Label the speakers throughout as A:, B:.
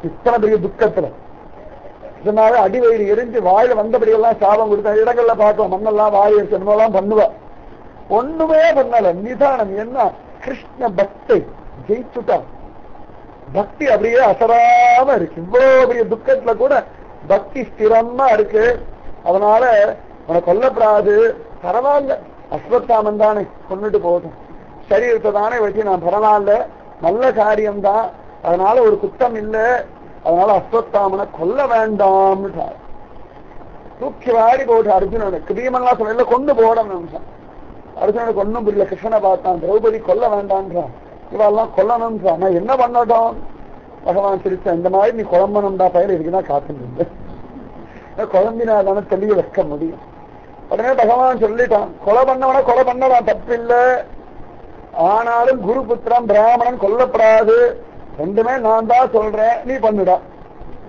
A: இத்தனை பெரிய துக்கத்துல இதனால அடிவயிறு எரிஞ்சு வாயில வந்தபடி எல்லாம் சாபம் கொடுத்த இடங்கள்ல பார்த்தோம், மண்ணெல்லாம் வாய் எரிச்சு என்னெல்லாம் பண்ணுவா, ஒண்ணுமே பண்ணல. நிதானம் என்ன, கிருஷ்ண பக்தி ஜெயிச்சுட்டா. பக்தி அப்படியே அசராம இருக்கு. இவ்வளவு பெரிய துக்கத்துல கூட பக்தி ஸ்திரமா இருக்கு. அதனால உனக்கு கொல்லப்படாது, பரவாயில்ல, அஸ்வத்தாமன் தானே, கொண்டுட்டு போகட்டும், சரீரத்தை தானே வச்சு நான் பரவாயில்ல, நல்ல காரியம்தான், அதனால ஒரு குத்தம் இல்லை, அதனால அஸ்வத்தாமனை கொல்ல வேண்டாம்னு தூக்கி வாடி போட்டு அர்ஜுனனுக்கு பீமன்லாம் சொன்ன கொண்டு போடணும். அர்ஜுனனுக்கு ஒன்னும் புரியல. கிருஷ்ணனை பார்த்தான், திரௌபதி கொல்ல வேண்டான்றான், இவெல்லாம் கொல்லணும்ன்றான். நான் என்ன பண்ணட்டும்? பகவான் சிரிச்சா, இந்த மாதிரி நீ குழம்பணும்டா பயிர் இருக்குதான் காத்துட்டு குழம்பினாதானே தெளிய வைக்க முடியும். உடனே பகவான் சொல்லிட்டான், கொலை பண்ணவன கொலை பண்ணலாம், தப்பில்லை, ஆனாலும் குரு புத்திரம் பிராமணன் கொல்லப்படாது, ரெண்டுமே நான் தான் சொல்றேன், நீ பண்ணுடா.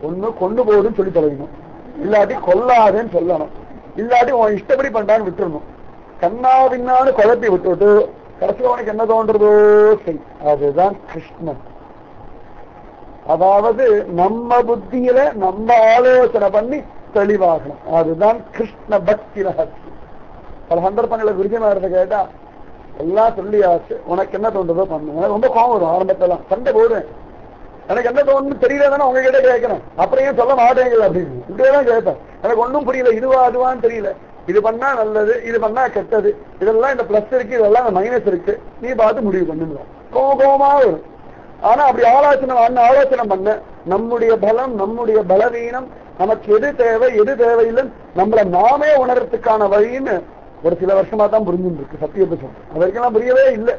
A: ஒண்ணு கொண்டு போகுதுன்னு சொல்லி தொலைக்கணும், இல்லாட்டி கொல்லாதுன்னு சொல்லணும், இல்லாட்டி உன் இஷ்டப்படி பண்றான்னு விட்டுறணும். கண்ணா பின்னான்னு குழப்பி விட்டுவிட்டு கடைசியில் உனக்கு என்ன தோன்றதோ செய். அதுதான் கிருஷ்ணன். அதாவது நம்ம புத்தியில நம்ம ஆலோசனை பண்ணி தெளிவாகணும். அதுதான் கிருஷ்ண பக்தி ரகசியம். பல சந்தர்ப்பங்களை குருஜிமாரத்தை கேட்டா எல்லாம் சொல்லியாச்சு, உனக்கு என்ன தோன்றதோ பண்ணு. எனக்கு ரொம்ப கோவம் வரும் ஆரம்பத்தெல்லாம், சண்டை போடுவேன், எனக்கு என்ன தோணுன்னு தெரியல தானே உங்ககிட்ட கேட்கறேன், அப்புறம் ஏன் சொல்ல மாட்டேங்கல அப்படின்னு இப்படியேதான் கேட்பேன். எனக்கு ஒன்றும் புரியல, இதுவா அதுவான்னு தெரியல, இது பண்ணா நல்லது, இது பண்ணா கெட்டது, இதெல்லாம் இந்த பிளஸ் இருக்கு, இதெல்லாம் இந்த மைனஸ் இருக்கு, நீ பார்த்து முடிவு பண்ணுங்க. கோபமா வரும். ஆனா அப்படி ஆலோசனை பண்ண நம்முடைய பலம், நம்முடைய பலவீனம், நமக்கு எது தேவை எது தேவையில்லைன்னு நம்மளை நாமே உணர்றதுக்கான வழின்னு ஒரு சில வருஷமா தான் புரிஞ்சுருக்கு. சத்தியத்தை சொல்றேன், அது வரைக்கும் புரியவே இல்லை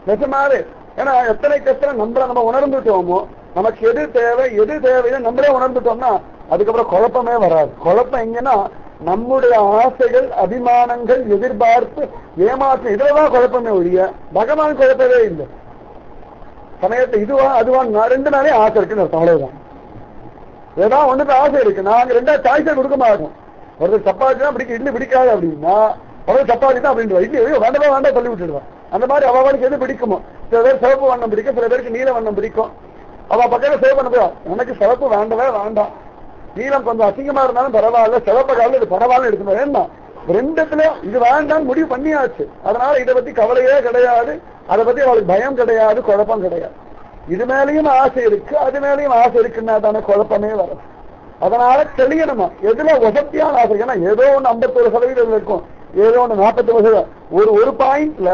A: நிஜமாவே. ஏன்னா எத்தனைக்கு எத்தனை நம்ம உணர்ந்துட்டோமோ, நமக்கு எது தேவை எது தேவைன்னு நம்மளே உணர்ந்துட்டோம்னா அதுக்கப்புறம் குழப்பமே வராது. குழப்பம் எங்கன்னா நம்முடைய ஆசைகள், அபிமானங்கள், எதிர்பார்ப்பு, ஏமாற்றம், இதுலதான் குழப்பமே ஒழிய பகவான் குழப்பவே இல்லை. சமயத்தை இதுவா அதுவா ரெண்டு நாளே ஆசை இருக்குன்னு அர்த்தம், அவ்வளவுதான். ஏதாவது ஒண்ணுக்கு ஆசை இருக்கு, நாங்க ரெண்டா சாய்ஸை கொடுக்க மாட்டோம். ஒருத்தர் சப்பாத்தி தான் பிடிக்கும், இட்லி பிடிக்காது அப்படின்னா ஒருத்தர் சப்பாத்தி தான் அப்படின்ட்டு இட்லி வேண்டவே வேண்டாம் சொல்லி விட்டுடுவான். அந்த மாதிரி அவளுக்கு எது பிடிக்குமோ, சில பேர் சிவப்பு வண்ணம் பிடிக்கும், சில பேருக்கு நீல வண்ணம் பிடிக்கும். அவ பக்கத்துல சேவ் பண்ண போய் எனக்கு சிவப்பு வேண்டவே வேண்டாம், நீளம் கொஞ்சம் அசிங்கமா இருந்தாலும் பரவாயில்ல, சிவப்பு காலம் இது பரவாயில்ல எடுக்கணும், வேண்டாம் ரெண்டுத்துலயும் இது வேண்டாம் முடிவு பண்ணியாச்சு. அதனால இதை பத்தி கவலையே கிடையாது, அதை பத்தி அவளுக்கு பயம் கிடையாது, குழப்பம் கிடையாது. இது மேலேயும் ஆசை இருக்கு, அது மேலேயும் ஆசை இருக்குன்னா தானே குழப்பமே வரும். அதனால தெளியணுமா எதுல வசதியான ஆசை. ஏன்னா ஏதோ ஒண்ணு 51% இருக்கும், ஏதோ ஒண்ணு 40%. ஒரு பாயிண்ட்ல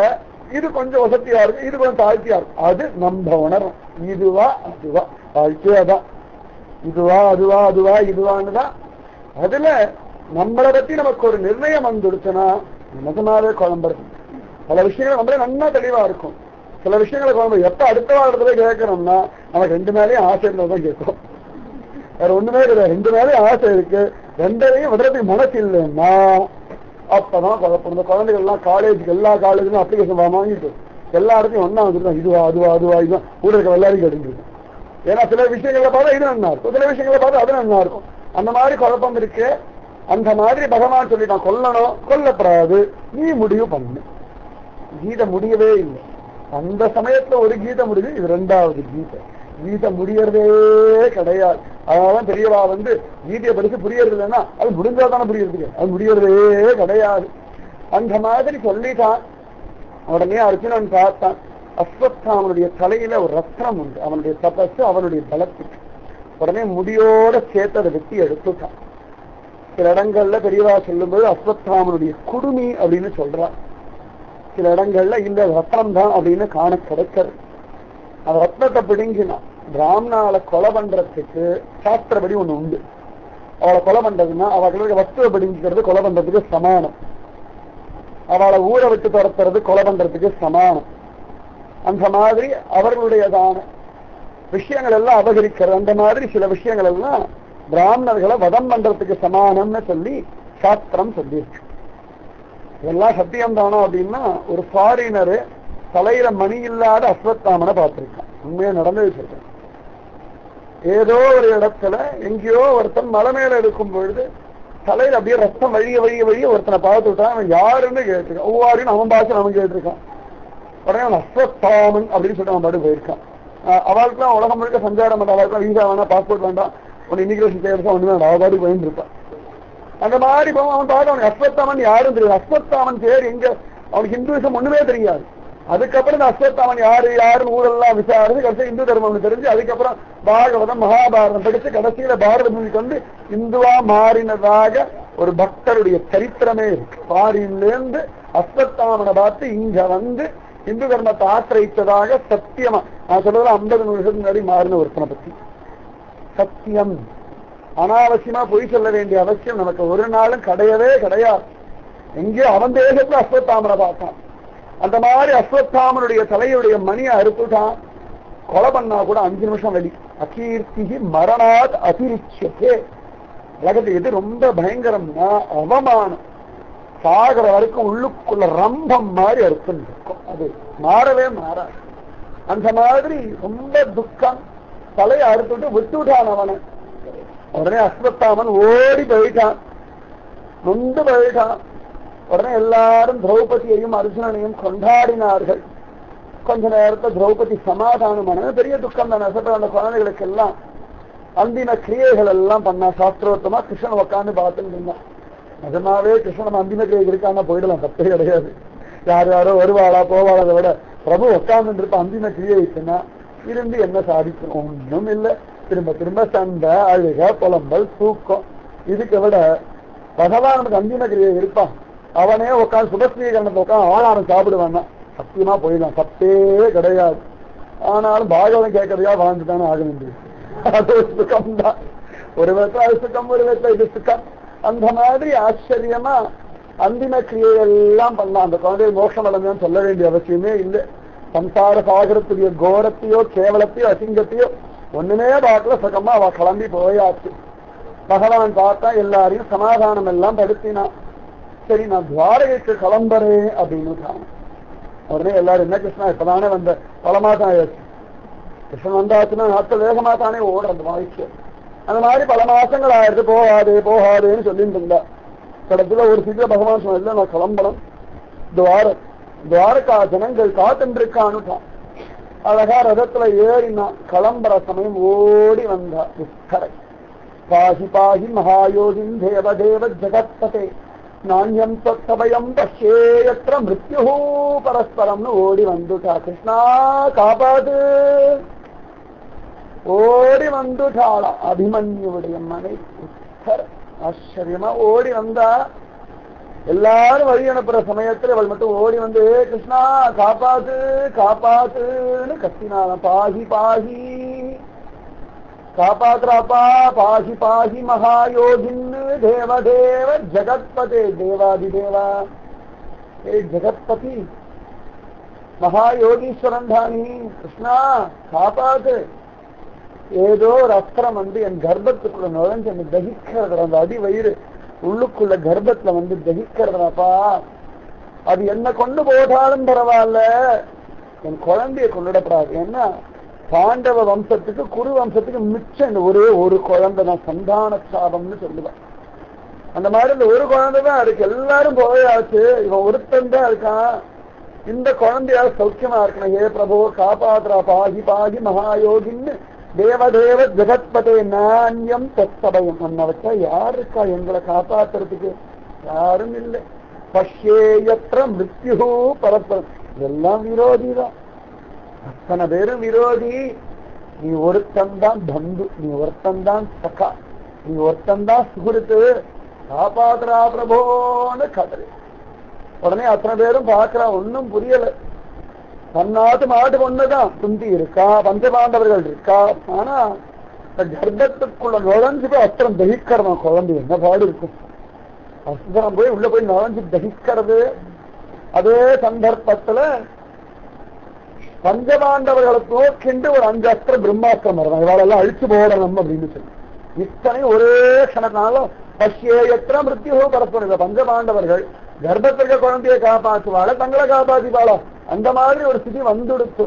A: இது கொஞ்சம் வசதியா இருக்கு, இது கொஞ்சம் தாழ்த்தியா இருக்கு, அது நம்ம உணரும். இதுவா அதுவா, வாழ்க்கையாதான் இதுவா அதுவா அதுவா இதுவான்னுதான். அதுல நம்மளை பத்தி நமக்கு ஒரு நிர்ணயம் வந்துடுச்சுன்னா நிஜமாவே குழம்புறது. பல விஷயங்கள் நம்மளே நல்லா தெளிவா இருக்கும், சில விஷயங்களை குழம்பு எப்ப அடுத்த வாரத்துல கேட்கணும்னா நமக்கு ரெண்டு மேலேயும் ஆசை இருந்ததான் கேட்கும், வேற ஒண்ணுமே கிடையாது. ரெண்டு மேலேயும் ஆசை இருக்கு, ரெண்டையும் விடுறதுக்கு மனசு இல்லைன்னா அப்பதான் குழப்பம். இந்த குழந்தைகள் எல்லாம் காலேஜுக்கு எல்லா காலேஜும் அப்ளிகேஷன் வாங்கிட்டு எல்லா இடத்தையும் ஒன்னா வந்துருக்கோம், இதுவா அதுவா அதுவா இதுதான் கூட இருக்க எல்லாரும் கேட்டுருக்கு. ஏன்னா சில விஷயங்களை பார்த்தா இது நல்லா இருக்கும், சில விஷயங்களை பார்த்தா அது நல்லா இருக்கும். அந்த மாதிரி குழப்பம் இருக்கு. அந்த மாதிரி பகவான் சொல்லிட்டான், கொல்லணும் கொல்லப்படாது, நீ முடிவு பண்ணு. கீதை முடியவே இல்லை. அந்த சமயத்துல ஒரு கீதை முடிஞ்சு, இது ரெண்டாவது கீதை. கீதை முடியறதே கிடையாது. அதனாலதான் பெரியவா கீதையை படிச்சு புரியறது இல்லைன்னா அது முடிஞ்சாதானே புரியறதுக்கு, அது முடியறதே கிடையாது. அந்த மாதிரி சொல்லிட்டான். உடனே அர்ஜுனன் பார்த்தான், அஸ்வத்தாமனுடைய தலையில ஒரு ரத்னம் உண்டு, அவனுடைய தபசு அவனுடைய பலத்துக்கு. உடனே முடியோட சேர்த்து அதை வெட்டி எடுத்துட்டான். சில இடங்கள்ல பெரியவா சொல்லும்போது அஸ்வத்தாமனுடைய குடுமி அப்படின்னு சொல்றான், சில இடங்கள்ல இந்த ரத்னம் தான் அப்படின்னு காண கிடைக்கிறது. அந்த ரத்னத்தை பிடுங்கினான். பிராமணால கொலை பண்றதுக்கு சாஸ்திரப்படி ஒண்ணு உண்டு. அவளை கொலை பண்றதுன்னா அவர்களுடைய வஸ்துவை பிடிங்கிறது கொலை பண்றதுக்கு சமானம், அவளை ஊரை விட்டு துரத்துறது கொலை பண்றதுக்கு சமானம். அந்த மாதிரி அவர்களுடையதான விஷயங்கள் எல்லாம் அபகரிக்கிறது, அந்த மாதிரி சில விஷயங்கள் எல்லாம் பிராமணர்களை வதம் பண்றதுக்கு சமானம்னு சொல்லி சாஸ்திரம் சொல்லியிருக்கு. இதெல்லாம் சத்தியம் தானோ அப்படின்னா, ஒரு ஃபாரினரு தலையில மணி இல்லாத அஸ்வத்தாமனை பார்த்திருக்கான். உண்மையா நடந்தது சொல்றேன். ஏதோ ஒரு இடத்துல எங்கேயோ ஒருத்தன் மலை மேல எடுக்கும் பொழுது தலையில அப்படியே ரத்தம் வழிய வழிய வழிய ஒருத்தனை பார்த்து விட்டான். அவன் யாருன்னு கேட்டிருக்கான், ஒவ்வாருன்னு அவன் பாசன் அவன் கேட்டிருக்கான். உடனே அவன் அஸ்வத்தாமன் அப்படின்னு சொல்லிட்டு அவன் பாட்டு போயிருக்கான். அவளுக்குலாம் உலகம் முழுக்க சஞ்சாரம் பண்ண, அவளுக்குலாம் வீசா வேணாம், பாஸ்போர்ட் வேண்டாம், உன் இமிகிரேஷன் தேவைதான் ஒண்ணு வேண்டாம், அவள் பாடி போயின்னு இருப்பான். அந்த மாதிரி போவோம். அவன் பார்க்க அவனுக்கு அஸ்வத்தாமன் யாரும் தெரியாது. அஸ்வத்தாமன் பேர் எங்க, அவனுக்கு ஹிந்துவிசம் ஒண்ணுமே தெரியாது. அதுக்கப்புறம் இந்த அஸ்வத்தாமன் யாருன்னு ஊரெல்லாம் விசாரிச்சு கடைசி இந்து தர்மம் தெரிஞ்சு அதுக்கப்புறம் பாகவதம் மகாபாரதம் படிச்சு கடைசியில பாரத பூமிக்கு வந்து இந்துவா மாறினதாக ஒரு பக்தருடைய சரித்திரமே இருக்கு. பாரியிலிருந்து அஸ்வத்தாமனை பார்த்து இங்க வந்து இந்து தர்மத்தை ஆசிரியத்ததாக சத்தியமா நான் சொல்றது 50 வருஷத்துக்கு முன்னாடி மாறின ஒருத்தனை பத்தி சத்தியம். அனாவசியமா பொய் சொல்ல வேண்டிய அவசியம் நமக்கு ஒரு நாளும் கிடையவே கிடையாது. எங்கேயோ அவன் தேசத்துல அஸ்வத்தாமனை பார்த்தான். அந்த மாதிரி அஸ்வத்தாமனுடைய தலையுடைய மணியை அறுப்புதான். கொலை பண்ணா கூட 5 நிமிஷம் வெளி. அகீர்த்தி மரணாத் அதிரிச்சே. உலகத்து எது ரொம்ப பயங்கரம்னா அவமானம். சாகர வரைக்கும் உள்ளுக்குள்ள ரம்பம் மாதிரி அறுத்துன்னு இருக்கும். அது மாறவே மாறாது. அந்த மாதிரி ரொம்ப துக்கம். தலையை அறுத்துட்டு விட்டுட்டான் அவனை. உடனே அஸ்வத்தாமன் ஓடி போயிட்டான், நொந்து போயிட்டான். உடனே எல்லாரும் திரௌபதியையும் அர்ஜுனனையும் கொண்டாடினார்கள். கொஞ்ச நேரத்தை திரௌபதி சமாதானமான பெரிய துக்கம் தான். அந்த குழந்தைகளுக்கு எல்லாம் அந்தின கிரியைகள் எல்லாம் பண்ணா சாஸ்திரோத்தமா. கிருஷ்ணன் உட்காந்து பார்த்துட்டு இருந்தான். நிஜமாவே கிருஷ்ணன் அந்தின கிரியை இருக்கான்னா போயிடலாம், தப்பே கிடையாது. யார் யாரோ வருவாளா போவாளதை விட பிரபு உட்கார்ந்து இருப்ப அந்தின கிரியை வச்சுன்னா இருந்து என்ன சாதிக்கும்? ஒன்றும் இல்லை. திரும்ப திரும்ப சண்டை, அழுக, புலம்பல், தூக்கம். இதுக்கு விட பகவான் நமக்கு அந்தின கிரியை இருப்பான். அவனே உட்காந்து சுபஸ்ரீகரணத்தை உட்காந்து ஆளாரம் சாப்பிடுவான்னா சத்தியமா போயிடலாம், தப்பே கிடையாது. ஆனாலும் பாகவதம் கேட்கறதையா வாழ்ந்துதானே ஆக வேண்டியது. அது ஒரு சுகம் தான். ஒரு விதத்துல அது சுகம், ஒரு விதத்துல இது சுகம். அந்த மாதிரி ஆச்சரியமா அந்திம கிரியையெல்லாம் பண்ணலாம். அந்த குழந்தைய மோட்சம் அடைஞ்சான்னு சொல்ல வேண்டிய அவசியமே இல்லை. சம்சார சாகரத்துடைய கோரத்தையோ கேவலத்தையோ அசிங்கத்தையோ ஒண்ணுமே பார்க்கல, சுகமா அவ கிளம்பி போயாச்சு. பகவான் பார்த்தா எல்லாரையும் சமாதானம் எல்லாம் படுத்தினான். சரி நான் துவாரகைக்கு கிளம்புறேன் அப்படின்னு சொன்னான். உடனே எல்லாரும் என்ன கிருஷ்ணா இப்பதானே வந்த பல மாசம் ஆயாச்சு, கிருஷ்ணன் வந்தாச்சுன்னா நாட்கள் வேகமா தானே ஓட அந்த வாழ்க்கை. அந்த மாதிரி பல மாசங்கள் ஆயிடுச்சு. போகாதே போகாதேன்னு சொல்லிட்டு இருந்தா. கடைசியில ஒரு சீக்கிரம் பகவான் சொன்ன நான் கிளம்பணும், துவாரகா ஜனங்கள் காத்துருக்கான்னுட்டான். அழகா ரதத்துல ஏறினா. கிளம்புற சமயம் ஓடி வந்தா உத்தரை. பாகி பாகி மகாயோகின் தேவ தேவ ஜெகத்பதே நாண்யம் சொத்தபயம் பஷ்யேயத்ர மிருத்யு பரஸ்பரம்னு ஓடி வந்துட்டா. கிருஷ்ணா காப்பாது ஓடி வந்துட்டாளா. அபிமன்யுடைய மனை உத்தர. ஆச்சரியமா ஓடி வந்தா. எல்லாரும் வழி அனுப்புற சமயத்துல அவள் மட்டும் ஓடி வந்து கிருஷ்ணா காப்பாத்து காப்பாத்துன்னு கத்தினாலாம். பாகி பாகி காப்பாத்துறாப்பா, பாகி பாகி மகாயோகின்னு தேவதேவ ஜெகத்பதே. தேவாதிதேவா ஏ ஜெகத்பதி மகாயோகீஸ்வரன் தானி, கிருஷ்ணா காப்பாத்து. ஏதோ ஒரு அஸ்திரம் வந்து என் கர்ப்பத்துக்குள்ள நுழைஞ்சு என்னை தகிக்கிறது. அந்த அடி வயிறு உள்ளுக்குள்ள கர்ப்பத்துல வந்து தகிக்கிறதுனாப்பா. அது என்ன கொண்டு போட்டாலும் பரவாயில்ல, என் குழந்தைய கொண்டுடப்படாது. ஏன்னா பாண்டவ வம்சத்துக்கு குரு வம்சத்துக்கு மிச்சம் இந்த ஒரே ஒரு குழந்தை தான் சந்தான சாபம்னு சொல்லுவேன். அந்த மாதிரி இந்த ஒரு குழந்தை தான் இருக்கு. எல்லாரும் போயாச்சு, இவன் ஒருத்தன் தான் இருக்கான். இந்த குழந்தையால சௌக்கியமா இருக்கணும். ஏ பிரபு காப்பாத்துறா. பாகி பாகி மகாயோகின்னு தேவதேவ ஜெகத்பதே நாண்யம் தத்தபயம். நம்ம வச்சா யார் இருக்கா எங்களை காப்பாத்துறதுக்கு? யாரும் இல்லை. பஷ்யேயத்ர மிருத்யு பரஸ்பரம். எல்லாம் விரோதி தான். அத்தனை பேரும் விரோதி. நீ ஒருத்தன் தான் பந்து, நீ ஒருத்தன் தான் சகா, நீ ஒருத்தன் தான் சுகுருத்து. காப்பாத்துறா பிரபோன்னு கதறி. உடனே அத்தனை பேரும் பாக்குறா. ஒன்னும் புரியல. தன்னாட்டு மாட்டு ஒண்ணுதான் குந்தி இருக்கா, பஞ்சபாண்டவர்கள் இருக்கா. ஆனா கர்ப்பத்துக்குள்ள நுழைஞ்சு போய் அஸ்திரம் தகிக்கிறதா குழந்தை என்ன பாடு இருக்கும். அஸ்திரம் போய் உள்ள போய் நுழைஞ்சு தகிக்கிறது. அதே சந்தர்ப்பத்துல பஞ்சபாண்டவர்களை தோக்கிண்டு ஒரு 5 அஸ்திரம் பிரம்மாஸ்திரம் வரலாம். இவாளெல்லாம் அழிச்சு போடணும் அப்படின்னு சொல்லி இத்தனை ஒரே கணக்காலும் பஷ்யேயத்ர மிருத்யு பரஸ்பரம். பஞ்சபாண்டவர்கள் கர்ப்பத்திற்கு குழந்தையை காப்பாற்றுவாள, தங்களை காப்பாற்றிப்பாளா. அந்த மாதிரி ஒரு ஸ்திதி வந்துடுத்து.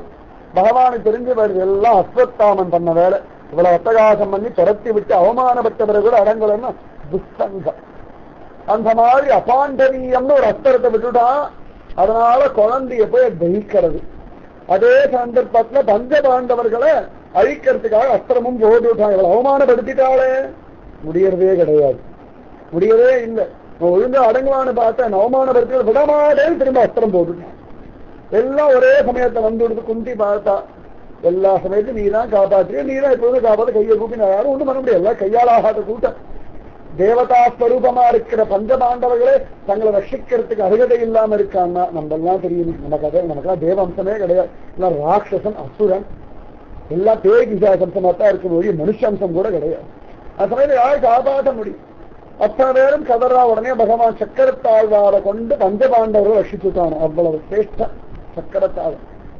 A: பகவானுக்கு தெரிஞ்சு வருது எல்லாம் அஸ்வத்தாமன் பண்ண வேலை. இவ்வளவு அட்டகாசம் பண்ணி துரத்தி விட்டு அவமானப்பட்டவர்கள் அடங்கலன்னு துஷ்சங்கம். அந்த மாதிரி அபாண்டவீயம்னு ஒரு அஸ்திரத்தை விட்டுட்டான். அதனால குழந்தைய போய் தகிக்கிறது. அதே சந்தர்ப்பத்துல பஞ்ச பாண்டவர்களை அழிக்கிறதுக்காக அஸ்திரமும் போட்டுட்டான். இவளை அவமானப்படுத்திட்டாளே, முடியறதே கிடையாது, முடியவே இல்லை. ஒழுங்கா அடங்குவான்னு பார்த்தேன், அவமானப்படுத்தி விடமாட்டேன்னு திரும்ப அஸ்திரம் போட்டுட்டான். எல்லாம் ஒரே சமயத்தை வந்து கொடுத்து குந்தி பார்த்தா, எல்லா சமயத்தையும் நீதான் காப்பாற்றிய, நீதான் எப்பொழுதும் காப்பாற்ற கையை கூப்பி நான் யாரும் ஒண்ணும் பண்ண முடியாது. எல்லாம் கையாளாகாத கூட்டம். தேவதா ஸ்வரூபமா இருக்கிற பஞ்ச பாண்டவர்களே தங்களை ரட்சிக்கிறதுக்கு அருகதை இல்லாம இருக்கான்னா நம்ம எல்லாம் தெரியும். நமக்கெல்லாம் தேவ அம்சமே கிடையாது. எல்லாம் ராட்சசன், அசுரன், எல்லாம் பேய் அம்சமா தான் இருக்கும், மனுஷ அம்சம் கூட கிடையாது. அந்த சமயத்தில் யாரும் காப்பாற்ற முடியும்? அத்தனை பேரும் கதறா. உடனே பகவான் சக்கரத்தாழ்வாரை கொண்டு பஞ்ச பாண்டவர்கள் ரட்சிச்சுட்டான். அவ்வளவு சிரேஷ்ட சக்கரத்தாழ்.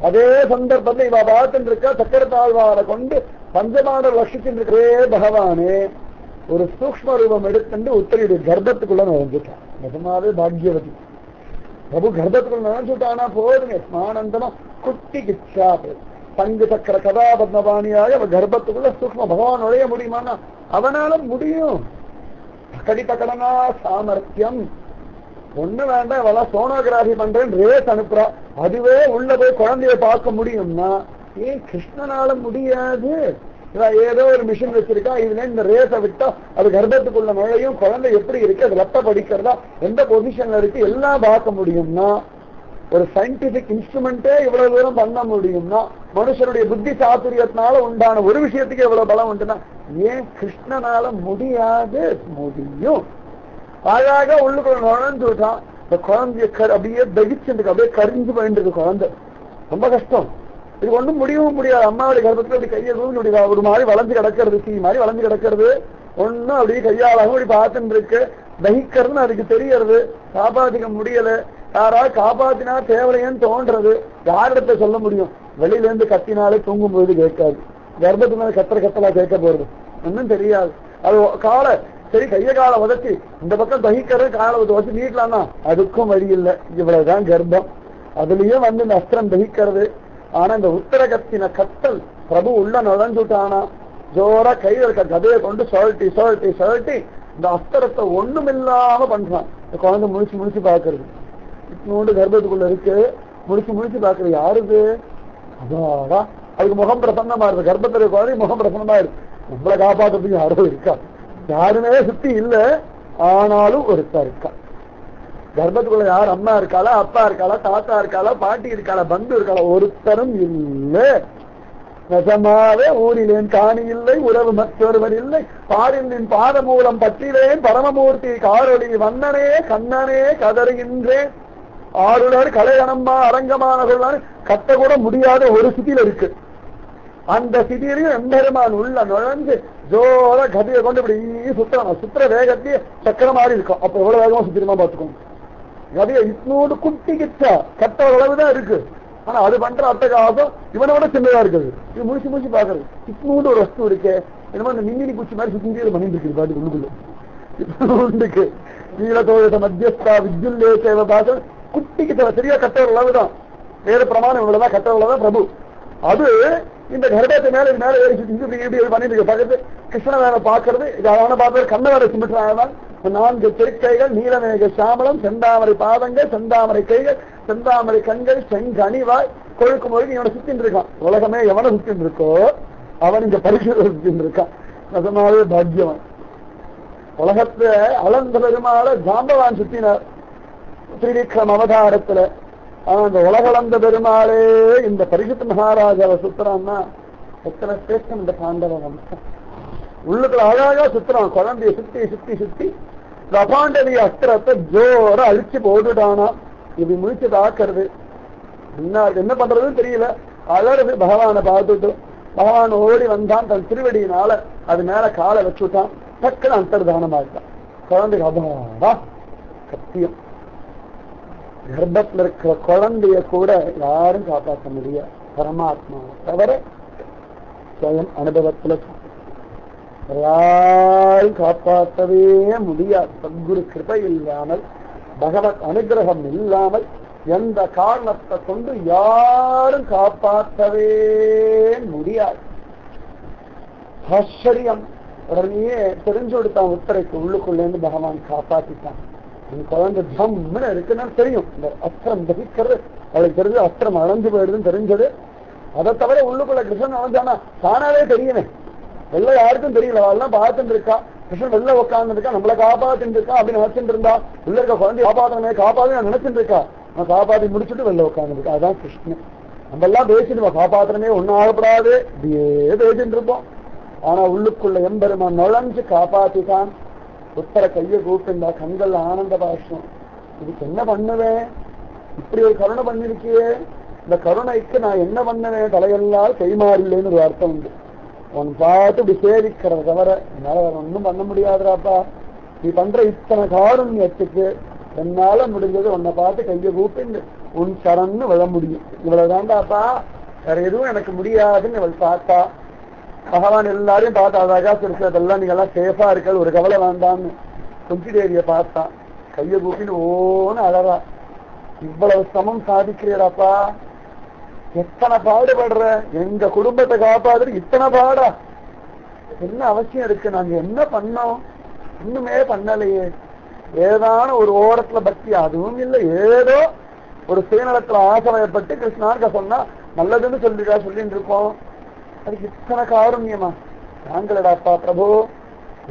A: அதே சந்தர்ப்பத்தில் இவ பார்த்துட்டு இருக்க சக்கரத்தாழ்வாரை கொண்டு பஞ்சபாண்டவர் ரட்சிச்சுட்டு இருக்கிறே பகவானே ஒரு சூக்ம ரூபம் எடுத்துட்டு உத்தரையுடைய கர்ப்பத்துக்குள்ள நுழைஞ்சுட்டான். நிஜமாவே பாக்யவதி. பிரபு கர்ப்பத்துக்குள்ள நுழைஞ்சுட்டானா போதுங்க, ஆனந்தமா குட்டி கிச்சா பங்கு சக்கர கதாபத்மபாணியாக அவ கர்ப்பத்துக்குள்ள சூக்ம பகவான் நுழைய முடியுமானா அவனால முடியும். கடிப்பக்கடனா சாமர்த்தியம் ஒண்ணு வேண்டாம். இவளா சோனோகிராபி பண்றேன் ரேஸ் அனுப்புறா, அதுவே உள்ள போய் குழந்தைய பார்க்க முடியும்னா ஏன் கிருஷ்ணனால முடியாது? ஏதோ ஒரு மிஷின் வச்சிருக்கா, இதுல இந்த ரேஸை விட்டா அது கர்ப்பத்துக்குள்ள நுழையும், குழந்தை எப்படி இருக்கு, அது ரத்த படிக்கிறதா, எந்த பொசிஷன்ல இருக்கு எல்லாம் பார்க்க முடியும்னா, ஒரு சயின்டிபிக் இன்ஸ்ட்ருமெண்டே இவ்வளவு தூரம் பண்ண முடியும்னா, மனுஷனுடைய புத்தி சாத்துரியத்தினால உண்டான ஒரு விஷயத்துக்கு எவ்வளவு பலம் உண்டுன்னா ஏன் கிருஷ்ணனால முடியாது? முடியும். அழகாக உள்ளுக்குள்ள நுழைஞ்சுட்டான். இந்த குழந்தைய அப்படியே தகிச்சுட்டு அப்படியே கரிஞ்சு போயிட்டு குழந்தை. ரொம்ப கஷ்டம். இது ஒண்ணும் முடியவும் முடியாது. அம்மாவுடைய கர்ப்பத்துல அப்படி கையை தூக்கி ஒரு மாதிரி வளைஞ்சு கிடக்கிறது, சீ மாதிரி வளைஞ்சு கிடக்கிறது. ஒன்னும் அப்படியே கையாளாகவும் அப்படி பார்த்துட்டு இருக்கு. தகிக்கிறதுன்னு அதுக்கு தெரியறது. காப்பாத்திக்க முடியல. யாராவது காப்பாத்தினா தேவையன்னு தோன்றது. யாரிடத்த சொல்ல முடியும்? வெளியில இருந்து கத்தினாலே தூங்கும் பொழுது கேட்காது. கர்ப்பத்தினால கத்தலா கேட்க போறது ஒன்னும் தெரியாது. அது காலை சரி கைய காலை உதச்சி இந்த பக்கம் தகிக்கிறது, காலை வச்சு நீட்டலாம்னா அதுக்கும் வழி இல்லை. இவ்வளவுதான் கர்ப்பம். அதுலயும் வந்து இந்த அஸ்திரம் தகிக்கிறது. ஆனா இந்த உத்தரகத்தின கத்தல் பிரபு உள்ள நுழைஞ்சுட்டானா ஜோரா கையில இருக்க கதையை கொண்டு சுழட்டி சுழட்டி சுழட்டி இந்த அஸ்திரத்தை ஒண்ணும் இல்லாம பண்றான். இந்த குழந்தை முழிச்சு பாக்குறது. இன்னொன்று கர்ப்பத்துக்குள்ள இருக்கு. முழிச்சு பாக்குறது யாருக்கு? அதாடா அதுக்கு முகம் பிரசன்னமா இருக்கு. கர்ப்பத்துல குழந்தை முகம் பிரசன்னமா இருக்கு. நம்மளை காப்பாற்றுறதுக்கு யாரும் இருக்கா? யாருமே சுத்தி இல்ல. ஆனாலும் ஒருத்தர் இருக்கா. கர்ப்பத்துக்குள்ள யார் அம்மா இருக்காளா, அப்பா இருக்காளா, தாத்தா இருக்காளா, பாட்டி இருக்காளா, பந்து இருக்காளா? ஒருத்தரும் இல்லை. நெசமாவே ஊரிலேன் காணி இல்லை, உறவு மற்றொருவர் இல்லை, பாரின் பாத மூலம் பற்றிலேன் பரமமூர்த்தி காரொளி வண்ணனே கண்ணனே கதறுகின்றேன். ஆளுநர் கலையணம்மா அரங்கமானவர்கள் கட்ட கூட முடியாத ஒரு சிதியில இருக்கு. அந்த சிதியிலையும் எம்பெருமான் உள்ள நுழைஞ்சு ஜோர கதையை கொண்டு இப்படி சுத்தணும். சுத்திர வேகத்தையே சக்கர மாதிரி இருக்கும். அப்ப எவ்வளவு வேகமா சுத்திரமா பார்த்துக்கணும். கதையை இட்னோடு குட்டி கிச்சா கட்ட அளவுதான் இருக்கு. ஆனா அது பண்ற அட்டகாசம் இவனை விட சின்னதா இருக்குது. இது முடிச்சு பாக்குறது. இட்னோடு ஒரு வஸ்து இருக்கு. என்னமோ இந்த மின்னினி பூச்சி மாதிரி சுத்தி பண்ணிட்டு இருக்கு பாட்டு உள்ளுக்குள்ள. இட்னோண்டுக்கு நீலதோழ மத்தியஸ்தா வித்யுல்லே சேவை பார்த்து குட்டி கிட்ட சரியா கட்ட அளவுதான். வேற பிரமாணம் இவ்வளவுதான் கட்ட அளவுதான் பிரபு. அது இந்த கர்ப்பத்தை மேல ஏறி இப்படி பண்ணிட்டு இருக்கு. பக்கத்து கிருஷ்ண வேலை பாக்குறது. இது அவனை பார்த்து கண்ண வேலை சிமிட்டுறாங்க. 4 திருக்கைகள், நீலமேக சாமலம், செந்தாமரை பாதங்கள், செந்தாமரை கைகள், செந்தாமரை கண்கள், செங்கனிவாய், கொழுக்கு மொழி இவனை சுத்தின்னு இருக்கான். உலகமே எவனை சுத்தின்னு இருக்கோ அவன் இங்க பரிசுரை சுத்தின்னு இருக்கான். நிஜமாவே பாக்கியவன். உலகத்துல அளந்த பெருமாள ஜாம்பவான் சுத்தினார் ஸ்ரீவிக்ரம் அவதாரத்துல. ஆனா அந்த உலகளந்த பெருமாளே இந்த பரிசுத்த மகாராஜாவை சுத்துறான்னா எத்தனை சிரேஷ்டம் இந்த பாண்டவ வம்சம். உள்ளுக்குள்ள அழகா சுத்துறான். குழந்தைய சுத்தி அபாண்டவிய அஸ்திரத்தை ஜோர அழிச்சு போட்டுட்டானா. இது முடிச்சு தாக்குறது. என்ன பண்றதுன்னு தெரியல. அழறது பகவானை பார்த்துட்டு பகவான் ஓடி வந்தான். தன் திருவடியினால அது மேல காலை வச்சுட்டான். டக்குன்னு அந்தர்தானமாட்டான். குழந்தைக்கு அபாடா சத்தியம். கர்ப்பத்தில் இருக்கிற குழந்தைய கூட யாரும் காப்பாற்ற முடியாது. பரமாத்மா தவிர சுயம் அனுபவத்துல யாரும் காப்பாற்றவே முடியாது. சத்குரு கிருபை இல்லாமல், பகவத் அனுகிரகம் இல்லாமல் எந்த காரணத்தை கொண்டு யாரும் காப்பாற்றவே முடியாது. ஆச்சரியம். உடனே தெரிஞ்சு கொடுத்தான் உத்தரைக்கு. உள்ளுக்குள்ள இருந்து பகவான் காப்பாற்றிட்டான். குழந்தை ஜம்னு இருக்குன்னு தெரியும். இந்த அஸ்திரம் தகிக்கிறது அவளுக்கு தெரிஞ்சு அஸ்திரம் அணைஞ்சு போயிடுதுன்னு தெரிஞ்சது. அதை தவிர உள்ளுக்குள்ள கிருஷ்ணன் அணைஞ்சானா தானாவே தெரியுமே. வெளில யாருக்கும் தெரியல, அவள்லாம் பார்த்துட்டு இருக்கா. கிருஷ்ணன் வெளில உட்கார்ந்து இருக்கா, நம்மளை காப்பாத்திட்டு இருக்கா அப்படின்னு நினைச்சிட்டு இருந்தா. உள்ள இருக்க குழந்தைய காப்பாத்தனமே காப்பாத்து நினைச்சிட்டு இருக்கா. நான் காப்பாத்தி முடிச்சுட்டு வெளில உட்கார்ந்து இருக்கா. அதான் கிருஷ்ணன். நம்ம எல்லாம் பேசிட்டு காப்பாத்திரமே ஒன்னும் ஆகப்படாது இப்படியே பேசிட்டு இருப்போம். ஆனா உள்ளுக்குள்ள எம்பெருமான் நுழைஞ்சு காப்பாத்திட்டான். உத்தர கையை கூப்பிட்டா, கண்கள் ஆனந்த பாஷ்யம். இதுக்கு என்ன பண்ணுவேன்? இப்படி ஒரு கருணை பண்ணிருக்கியே, இந்த கருணைக்கு நான் என்ன பண்ணுவேன்? தலையெல்லாம் கைமாறில்லைன்னு ஒரு அர்த்தம் உண்டு. உன் பார்த்து இப்படி சேவிக்கிறத தவிர என்னால வேற ஒன்றும் பண்ண முடியாதுராப்பா. நீ பண்ற இத்தனை காருண்யத்துக்கு என்னால முடிஞ்சது உன்னை பார்த்து கையை கூப்பிட்டு உன் சரன்னு விழ முடியும். இவ்வளவுதான்டாப்பா, வேற எதுவும் எனக்கு முடியாதுன்னு இவள் பார்த்தா. பகவான் எல்லாரையும் பார்த்தா, அழகா இருக்கிறதெல்லாம் நீங்க எல்லாம் சேஃபா இருக்க, ஒரு கவலை வேண்டான்னு குஞ்சிதேவிய பார்த்தான். கையை கூப்பின்னு ஓன்னு அழறா. இவ்வளவு சமம் சாதிக்கிறீடாப்பா, எத்தனை பாடுபடுற, எங்க குடும்பத்தை காப்பாதுன்னு இத்தனை பாடா, என்ன அவசியம் இருக்கு? நாங்க என்ன பண்ணோம்? இன்னுமே பண்ணலையே. ஏதான ஒரு ஓரத்துல பக்தி அதுவும் இல்லை, ஏதோ ஒரு சுயநலத்துல ஆசைப்பட்டு கிருஷ்ணார்க்க சொன்னா நல்லதுன்னு சொல்லிட்டு இருப்போம். அதுக்கு இத்தனை காருண்யமா? நாங்களடாப்பா பிரபு,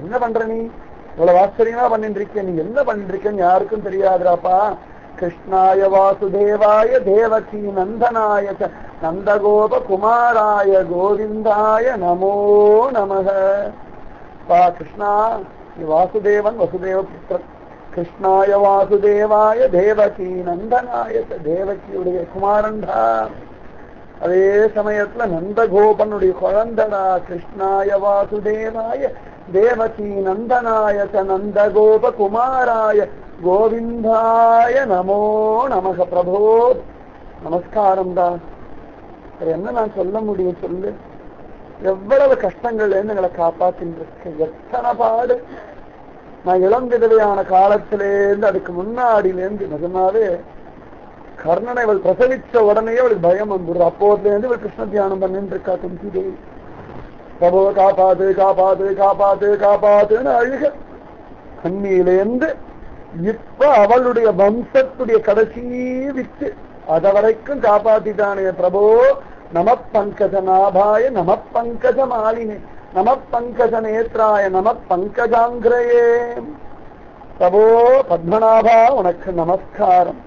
A: என்ன பண்ற நீ? இவ்வளவு ஆச்சரியமா பண்ணிட்டு இருக்க, நீ என்ன பண்ணிட்டு இருக்கன்னு யாருக்கும் தெரியாதுராப்பா. கிருஷ்ணாய வாசுதேவாய தேவகி நந்தனாய நந்தகோப குமாராய கோவிந்தாய நமோ நமக. பா கிருஷ்ணா, நீ வாசுதேவன், வசுதேவ புத்திரன். கிருஷ்ணாய வாசுதேவாய தேவகி நந்தனாய, தேவகியுடைய குமாரன்டா. அதே சமயத்துல நந்தகோபனுடைய குழந்தடா. கிருஷ்ணாய வாசுதேவாய தேவகி நந்தனாய நந்தகோப குமாராய கோவிந்தாய நமோ நமக. பிரபோ நமஸ்காரம் தான். என்ன நான் சொல்ல முடியும் சொல்லு? எவ்வளவு கஷ்டங்கள்ல இருந்து எங்களை காப்பாத்தின்னு எத்தனை பாடு. நான் இளம் விதவையான காலத்திலேருந்து அதுக்கு முன்னாடியிலேருந்து நிஜமாவே கர்ணனை இவள் பிரசவிச்ச உடனே அவளுக்கு பயம் வந்துடுது. அப்போதுல இருந்து இவள் கிருஷ்ண தியானம் பண்ணிட்டு இருக்கா. குஞ்சிதேவி பிரபோ காப்பாத்து காப்பாத்து காப்பாத்து காப்பாத்துன்னு அழுக கண்ணியிலேருந்து இப்ப அவளுடைய வம்சத்துடைய கடைசி வித்து அத வரைக்கும் காப்பாத்திட்டானே பிரபோ. நம பங்கஜ நாபாய நம பங்கஜ மாலினே நம பங்கஜ நேத்ராய நம பங்கஜாங்கிரயே. பிரபோ பத்மநாபா உனக்கு நமஸ்காரம்.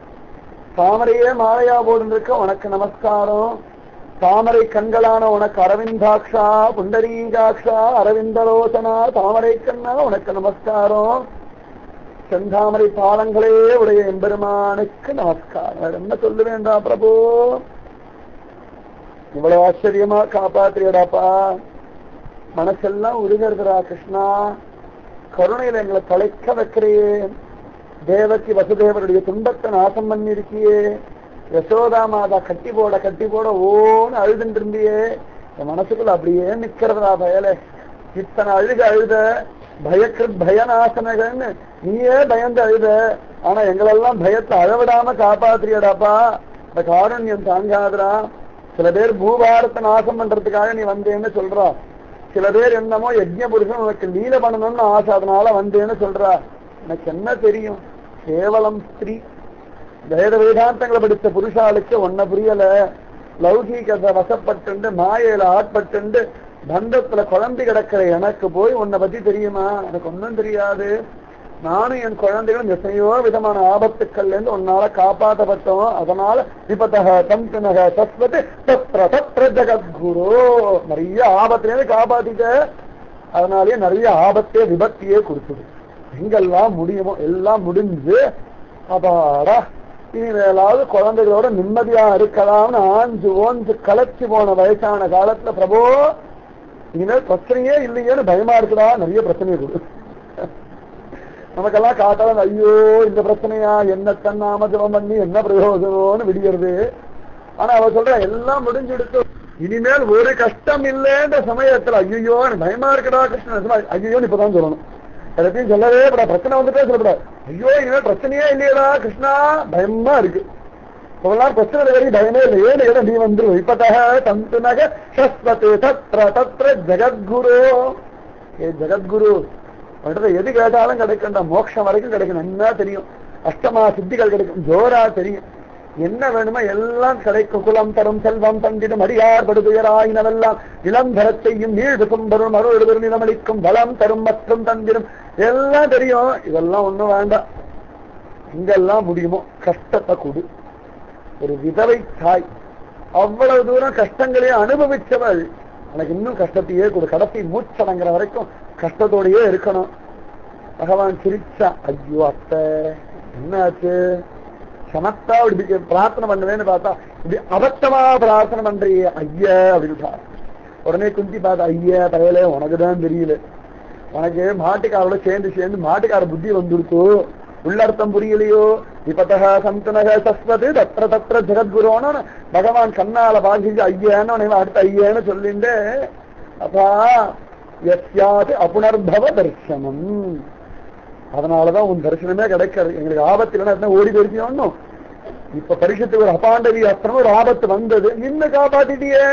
A: தாமரையே மாலையா போடுந்திருக்க உனக்கு நமஸ்காரம். தாமரை கண்களான உனக்கு அரவிந்தாட்சா புண்டரீகாட்சா அரவிந்தலோசனா தாமரை கண்ணா உனக்கு நமஸ்காரம். செந்தாமரை பாலங்களே உடைய எம்பெருமானுக்கு நமஸ்காரம். என்ன சொல்ல வேண்டாம் பிரபு, இவ்வளவு ஆச்சரியமா காப்பாற்றியடாப்பா. மனசெல்லாம் உருகிறதுரா கிருஷ்ணா. கருணையில எங்களை தலைக்க வைக்கிறேன். தேவகி வசுதேவருடைய துன்பத்தை நாசம் பண்ணிருக்கியே. யசோதா மாதா கட்டி போட ஓன்னு அழுதுட்டு இருந்தியே. என் மனசுக்குள்ள அப்படியே நிக்கிறதா பயலே. இத்தனை அழுத பயக்கிருத் பயநாசனகன்னு நீயே பயந்து அழுத. ஆனா எங்களெல்லாம் பயத்தை அழவிடாம காப்பாத்திரியடாப்பா. இந்த காருண்யம் தாங்காதுரா. சில பேர் பூபாரத்தை நாசம் பண்றதுக்காக நீ வந்தேன்னு சொல்றா. சில பேர் என்னமோ யஜ்ஞ புருஷன் உனக்கு லீல பண்ணணும்னு ஆசை, அதனால வந்தேன்னு சொல்றா. எனக்கு என்ன தெரியும்? கேவலம் ஸ்திரீ. வேத வேதாந்தங்களை படித்த புருஷாளுக்கு ஒன்ன புரியல. லௌகீகத்தை வசப்பட்டு மாயையில ஆட்பட்டு பந்தத்துல குழந்தை கிடக்கிற எனக்கு போய் உன்னை பத்தி தெரியுமா? எனக்கு ஒன்னும் தெரியாது. நானும் என் குழந்தைகளும் எத்தனையோ விதமான ஆபத்துக்கள்ல இருந்து உன்னால காப்பாற்றப்பட்டோம். அதனால விபத்தக தம்பினக தத்வத் தத்ர தத்ர ஜகத்குரு. நிறைய ஆபத்துல இருந்து காப்பாத்திட்ட. அதனாலயே நிறைய ஆபத்தே விபத்தியே கொடுத்துது. எங்கெல்லாம் முடியுமோ எல்லாம் முடிஞ்சு அப்பாடா இனிமேலாவது குழந்தைகளோட நிம்மதியா இருக்கலாம்னு ஆஞ்சு ஓஞ்சு கலைச்சு போன வயசான காலத்துல பிரபோ இனிமேல் பிரச்சனையே இல்லையேன்னு பயமா இருக்குதா. நிறைய பிரச்சனையை கொடு. நமக்கெல்லாம் காட்டாலும் ஐயோ இந்த பிரச்சனையா என்ன தன்னாம ஜபம் பண்ணி என்ன பிரயோஜனம்னு விடுகிறது. ஆனா அவ சொல்ற எல்லாம் முடிஞ்செடுத்து இனிமேல் ஒரு கஷ்டம் இல்லைன்ற சமயத்துல ஐயோ பயமா இருக்கடா கிருஷ்ணன். ஐயோன்னு இப்பதான் சொல்லணும். எல்லாத்தையும் சொல்லவே கூடாது. பிரச்சனை வந்துட்டே சொல்லக்கூடாது. ஐயோ இனிமேல் பிரச்சனையே இல்லையடா கிருஷ்ணா பயமா இருக்கு. இப்பெல்லாம் பிரச்சனை வரைக்கும் பயமே இல்லை. ஏன்னு ஏதோ நீ வந்துரு. இப்பத்தக தந்துனக சஸ்வத் தத்ர தத்ர ஜெகத்குரு. ஏ ஜெகத்குரு எது கேட்டாலும் கிடைக்கும்டா. மோட்சம் வரைக்கும் கிடைக்கும். என்ன தெரியும்? அஷ்டமா சித்திகள் கிடைக்கும். ஜோரா தெரியும். என்ன வேணுமோ எல்லாம் கிடைக்கும். குலம் தரும் செல்வம் தந்திடும் அடியார் படுதுயராயினவெல்லாம் இளம்பரச் செய்யும் நீழ்வு கும்பரும் அருள் நிலமளிக்கும் வளம் தரும் மற்றும் தந்திடும் எல்லாம் தெரியும். இதெல்லாம் ஒண்ணும் வேண்டாம். இங்கெல்லாம் முடியுமோ கஷ்டத்தை கொடு. ஒரு விதவை தாய் அவ்வளவு தூரம் கஷ்டங்களையே அனுபவிச்சவள் எனக்கு இன்னும் கஷ்டத்தையே கொடு, கடைசி மூச்சடங்குற வரைக்கும் கஷ்டத்தோடையே இருக்கணும். பகவான் சிரிச்சா, ஐயோ அத்தை என்னாச்சு, சமத்தா இப்படி பிரார்த்தனை பண்ணுவேன்னு பார்த்தா இப்படி அபத்தமா பிரார்த்தனை பண்றியே ஐயா அப்படின்னு. உடனே குந்தி பார்த்தா, ஐயா பயலே உனக்குதான் தெரியல, உனக்கு மாட்டுக்காரோட சேர்ந்து மாட்டுக்கார புத்தி வந்துடுத்து, உள்ளர்த்தம் புரியலையோ. இப்பத்தக சந்தனக சஸ்வது தத்திர தத்திர ஜெகத்குருன்னு பகவான் கண்ணால பாகிச்சு ஐயான்னு அடுத்த ஐயான்னு சொல்லிட்டு, அப்பா எஸ்யாது அபுனர்பவ தரிசனம், அதனாலதான் உன் தரிசனமே கிடைக்காது. எங்களுக்கு ஆபத்து இல்லைன்னா ஓடி போயிருக்கணும். இப்ப பரிசுத்துக்கு ஒரு அபாண்டவி அஸ்திரம் ஒரு ஆபத்து வந்தது, நின்னு காப்பாத்திட்டியே.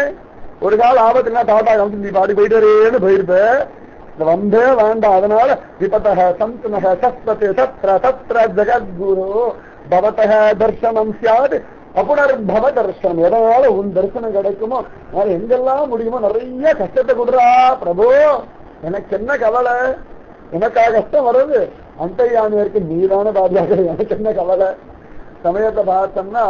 A: ஒரு கால ஆபத்துனா டாட்டா காமிச்சு நீ பாடி போயிட்டு போயிருப்ப, வந்தே வேண்டாம். அதனால விபத்தக சந்தனக சஸ்வதி தத்ர தத்ர ஜெகத்குரு பவதக தர்சனம் சியாது அபுனர்பவ தர்சனம். எதனால உன் தரிசனம் கிடைக்குமோ அதனால எங்கெல்லாம் முடியுமோ நிறைய கஷ்டத்தை கொடுறா பிரபு. எனக்கு என்ன கவலை, எனக்கா கஷ்டம் வருது, அந்தயானியருக்கு நீதான பாதியாக, எனக்கு என்ன கவலை. சமயத்தை பார்த்தோம்னா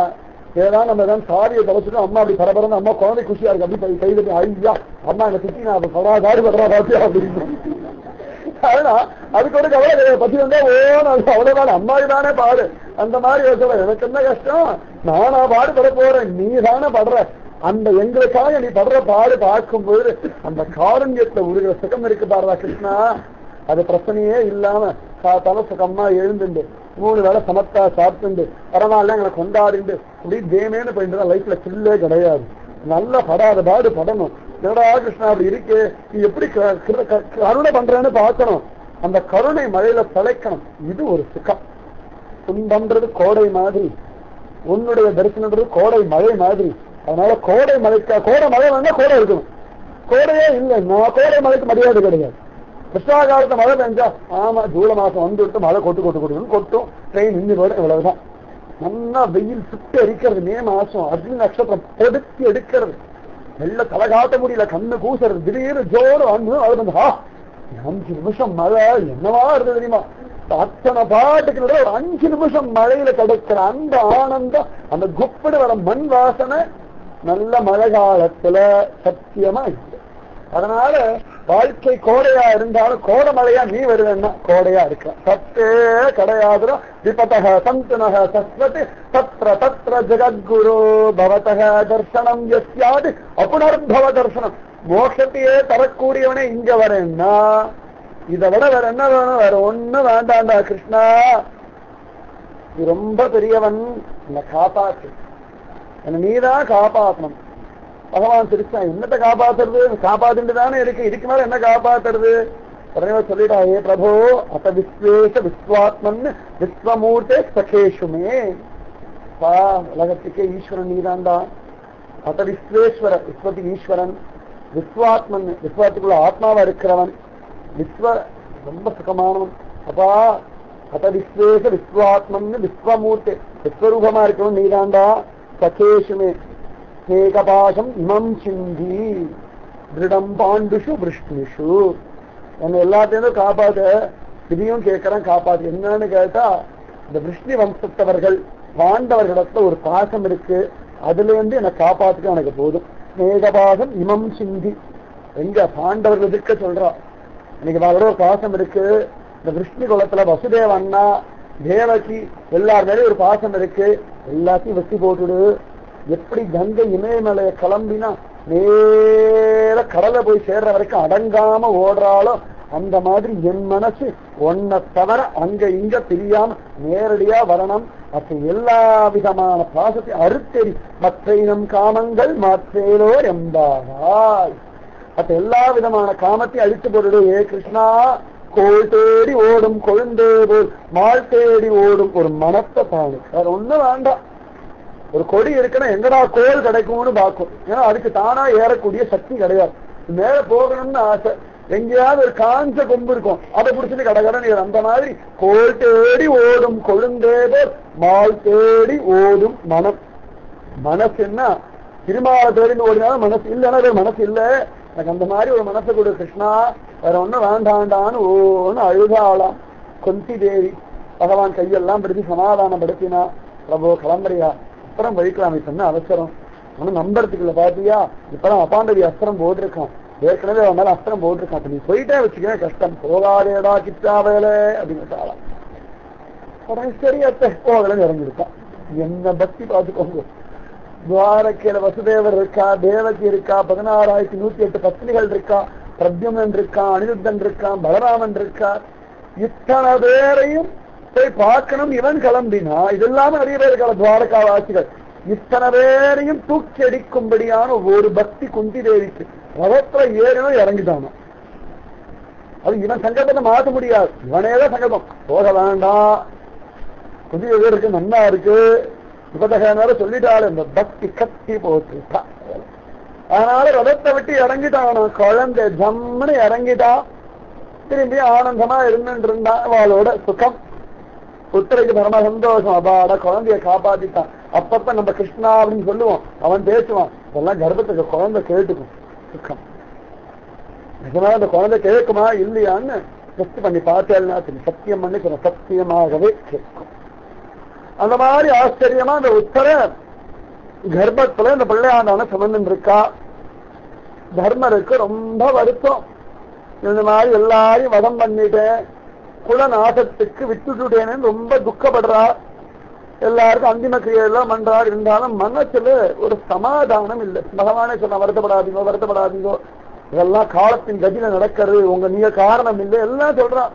A: ஏதாவது நம்ம ஏதாவது சாரியை தொலைச்சிட்டோம், அம்மா அப்படி பரபரன்னு அம்மா குழந்தை குஷியா இருக்கு, அப்படி கைது ஐயா அம்மா என்ன திட்டி நான் படாதாடி படுறா பாத்தியா அப்படின்னு. ஆனா அதுக்கு ஒரு கவலை பத்தி வந்தா அவ்வளவுதான் அம்மாவுக்கு தானே பாடு, அந்த மாதிரி யோசனை. எனக்கு என்ன கஷ்டம், நானா பாடுபட போறேன், நீ தானே படுற. அந்த எங்களுக்காக நீ படுற பாடு பார்க்கும்போது அந்த காரண்யத்தை உருகிற சுகம் இருக்கு பாருடா கிருஷ்ணா, அது பிரச்சனையே இல்லாம தலை சுகமா எழுந்துண்டு 3 வேளை சமத்தா சாப்பிட்டு பரவாயில்ல எங்களை கொண்டாடிண்டு அப்படி தேமேன்னு போயிட்டு லைஃப்ல சில்லே கிடையாது. நல்லா படாத பாடு படணும். என்னடா கிருஷ்ணா அப்படி இருக்கு, நீ எப்படி கருணை பண்றேன்னு பார்க்கணும், அந்த கருணை மழையில தலைக்கணும். இது ஒரு சுகம். துன்பம்ன்றது கோடை மாதிரி, உன்னுடைய தரிசனம்ன்றது கோடை மழை மாதிரி. அதனால கோடை மழை வேணா கோடை இருக்கணும். கோடையே இல்லை, நான் கோடை மழைக்கு மரியாதை கிடையாது. கிருஷ்ணாகாலத்தை மழை பெஞ்சா ஆமா ஜூலை மாசம் வந்து விட்டு மழை கொட்டும், ட்ரெயின் நின்று போயிடும், இவ்வளவுதான். நல்லா வெயில் சுட்டு அடிக்கிறது, மே மாசம் அக்னி நட்சத்திரம் பொடுத்தி எடுக்கிறது, வெள்ள தலை காட்ட முடியல, கண்ணு கூசுறது, திடீர்னு ஜோடு வந்து 5 நிமிஷம் மழை என்னவா இருந்தது தெரியுமா. அத்தனை பாட்டுக்கு ஒரு 5 நிமிஷம் மழையில கிடைக்கிற அந்த ஆனந்தம், அந்த குப்பிடு வர மண் வாசனை நல்ல மழை காலத்துல சத்தியமா இல்லை. அதனால வாழ்க்கை கோடையா இருந்தாலும் கோடை மழையா நீ வருவேன்னா கோடையா இருக்க சத்தே கிடையாது. விபத்தக சந்தனக சஸ்வதி தத்ர தத்ர ஜெகத்குரு பவதக தர்சனம் யஸ்யாது அபுனர்பவ தர்சனம். மோட்சத்தையே தரக்கூடியவனே இங்க வரேன்னா இதை விட வேற என்ன வேணும், வேற ஒண்ணு வேண்டாண்டா கிருஷ்ணா, நீ ரொம்ப பெரியவன், என்னை காப்பாத்து, என்ன நீதான் காப்பாற்றணும். பகவான் திருச்சா என்னத்தை காப்பாத்துறது, காப்பாத்துட்டு தானே இருக்கு, இதுக்கு மேல என்ன காப்பாத்துறது. உடனே சொல்லிட்டா, ஏ பிரபு அத்த விஸ்வேஷ விஸ்வாத்மன் விஸ்வமூர்த்தே சகேஷுமே. உலகத்துக்கே ஈஸ்வரன் நீதான்டா. அத்த விஸ்வேஸ்வர விஸ்வத்துக்கு ஈஸ்வரன், விஸ்வாத்மன் விஸ்வத்துக்குள்ள ஆத்மாவா இருக்கிறவன், விஸ்வ ரொம்ப சுகமானவன். அப்பா அத்த விஸ்வேஷ விஸ்வாத்மன் விஸ்வமூர்த்தே விஸ்வரூபமா இருக்கவன் நீதான்டா. சகேஷுமே ஏகபாசம் இமம் சிந்தி திருடம் பாண்டுஷு விஷ்ணுஷு. என்ன எல்லாத்தையும் காப்பாத்த, இதையும் கேட்கிறேன் காப்பாத்து. என்னன்னு கேட்டா இந்த விஷ்ணு வம்சத்தவர்கள் பாண்டவர்களிடத்துல ஒரு பாசம் இருக்கு, அதுல இருந்து என்னை காப்பாத்துக்க எனக்கு போதும். ஏகபாசம் இமம் சிந்தி, எங்க பாண்டவர்கள் இருக்க சொல்றா, இன்னைக்கு அவரோட ஒரு பாசம் இருக்கு. இந்த விஷ்ணு குலத்துல வசுதேவ அண்ணா தேவகி எல்லார் மேலேயும் ஒரு பாசம் இருக்கு, எல்லாத்தையும் வெட்டி போட்டுடு. எப்படி கங்கை இமயமலைய கிளம்பினா நேர கடலை போய் சேர்ற வரைக்கும் அடங்காம ஓடுறாளோ அந்த மாதிரி என் மனசு ஒன்ன தவிர அங்க இங்க தெரியாம நேரடியா வரணும். அப்ப எல்லா விதமான பாசத்தை அறுத்தெறி மற்றையினம் காமங்கள் மாற்றேலோர் எம்பாவாய். அப்ப எல்லா விதமான காமத்தை அழித்து போடுது. ஏ கிருஷ்ணா, கோள் தேடி ஓடும் கொழுந்தே போல் மாள் தேடி ஓடும் ஒரு மனத்தை பாடு, வேற ஒண்ணும் வேண்டாம். ஒரு கொடி இருக்குன்னா எங்கடா கோல் கிடைக்கும்னு பார்க்கும், ஏன்னா அதுக்கு தானா ஏறக்கூடிய சக்தி கிடையாது. மேல போகணும்னு ஆசை, எங்கேயாவது ஒரு காஞ்ச கொம்பு இருக்கும், அதை பிடிச்சிட்டு கடகடன். அந்த மாதிரி கோல் தேடி ஓடும் கொழுந்தேதோ மால் தேடி ஓடும் மனம். மனசுன்னா திருமாலை தேடின்னு ஓடினாலும் மனசு இல்லைன்னா மனசு இல்ல. எனக்கு அந்த மாதிரி ஒரு மனசை கொடு கிருஷ்ணா, வேற ஒன்னும் வேண்டாண்டான்னு ஓன்னு அழுதாளாம் குந்தி தேவி. பகவான் கையெல்லாம் பிடிச்சி சமாதானப்படுத்தினா, பிரபு கிளம்புறியா, அப்புறம் வழிக்கலாம், இப்ப என்ன அவசரம், ஒன்னும் நம்பறதுக்குள்ள பாத்தியா, இப்பதான் அப்பாண்டவி அஸ்திரம் போட்டிருக்கான், ஏற்கனவே அவன் மேல அஸ்திரம் போட்டிருக்கான், நீ போயிட்டே வச்சுக்க கஷ்டம், போகாதேடா கிட்டா வேலை அப்படின்னு. உடனே சரி அத்தை போகலன்னு இறங்கிருக்கான். என்ன பக்தி பார்த்துக்கோங்க. துவாரக்கையில வசுதேவர் இருக்கா, தேவகி இருக்கா, 16,108 பத்னிகள் இருக்கா, பிரத்யும்னன் இருக்கான், அனிருத்தன் இருக்கான், பலராமன் இருக்கா, இத்தனை பேரையும் போய் பார்க்கணும். இவன் கிளம்பினா இதெல்லாம நிறைய பேர் இருக்கா துவாரகா வாசிகள், இத்தனை பேரையும் தூக்கி அடிக்கும்படியான ஒரு பக்தி குந்தி தேவிக்கு. ரதத்துல ஏறினும் இறங்கிட்டானா. அது இவன் சங்கல்பத்தை மாற்ற முடியாது, இவனேதான் சங்கல்பம், போக வேண்டாம், குந்தி தேவி இருக்கு, நன்னா இருக்கு, உபதகனால சொல்லிட்டாள், இந்த பக்தி கத்தி போட்டுட்டா. அதனால ரதத்தை விட்டு இறங்கிட்டான், குழந்தை ஜம்முன்னு இறங்கிட்டா. திரும்பி ஆனந்தமா இருந்துட்டு இருந்தா, அவளோட சுகம். புத்திரைக்கு பரம சந்தோஷம், அப்பாட குழந்தைய காப்பாத்திட்டான். அப்பப்ப நம்ம கிருஷ்ணா அப்படின்னு சொல்லுவோம், அவன் பேசுவான், இதெல்லாம் கர்ப்பத்துக்கு குழந்தை கேட்டுக்கும் சுகம். நிஜமா அந்த குழந்தை கேட்குமா இல்லையான்னு டெஸ்ட் பண்ணி பார்த்தேன்னா சத்தியம் பண்ணி சொன்ன சத்தியமாகவே கேட்கும். அந்த மாதிரி ஆச்சரியமா அந்த உத்தர கர்ப்பத்துல இந்த பிள்ளையாண்டான சுமந்து இருக்கா. தர்மருக்கு ரொம்ப வருத்தம், இந்த மாதிரி எல்லாரையும் வதம் பண்ணிட்டேன், குலநாசத்துக்கு விட்டுட்டேன்னு ரொம்ப துக்கப்படுறா. எல்லாருக்கும் அந்திம கிரியெல்லாம் பண்றாரு, இருந்தாலும் மனசுல ஒரு சமாதானம் இல்லை. பகவானே சொன்ன வருத்தப்படாதீங்கோ வருத்தப்படாதீங்கோ, இதெல்லாம் காலத்தின் கதியில நடக்கிறது, உங்க நீங்க காரணம் இல்லை எல்லாம் சொல்றான்.